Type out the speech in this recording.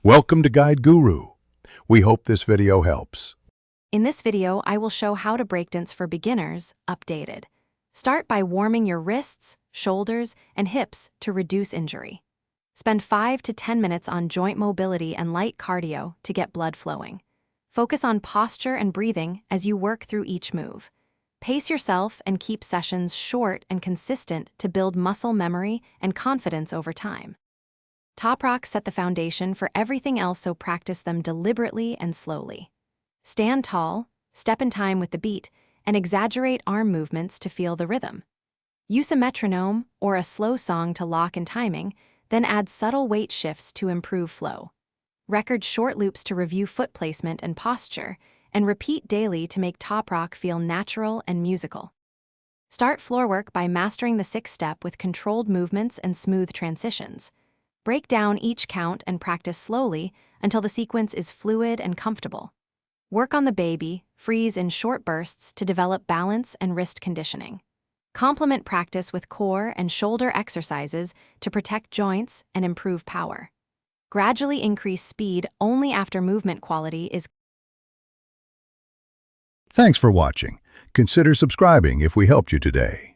Welcome to Guide Guru. We hope this video helps. In this video, I will show how to breakdance for beginners, updated. Start by warming your wrists, shoulders, and hips to reduce injury. Spend 5 to 10 minutes on joint mobility and light cardio to get blood flowing. Focus on posture and breathing as you work through each move. Pace yourself and keep sessions short and consistent to build muscle memory and confidence over time. Top rocks set the foundation for everything else, so practice them deliberately and slowly. Stand tall, step in time with the beat, and exaggerate arm movements to feel the rhythm. Use a metronome or a slow song to lock in timing, then add subtle weight shifts to improve flow. Record short loops to review foot placement and posture, and repeat daily to make top rock feel natural and musical. Start floor work by mastering the 6th step with controlled movements and smooth transitions. Break down each count and practice slowly until the sequence is fluid and comfortable. Work on the baby, freeze in short bursts to develop balance and wrist conditioning. Complement practice with core and shoulder exercises to protect joints and improve power. Gradually increase speed only after movement quality is. Thanks for watching. Consider subscribing if we helped you today.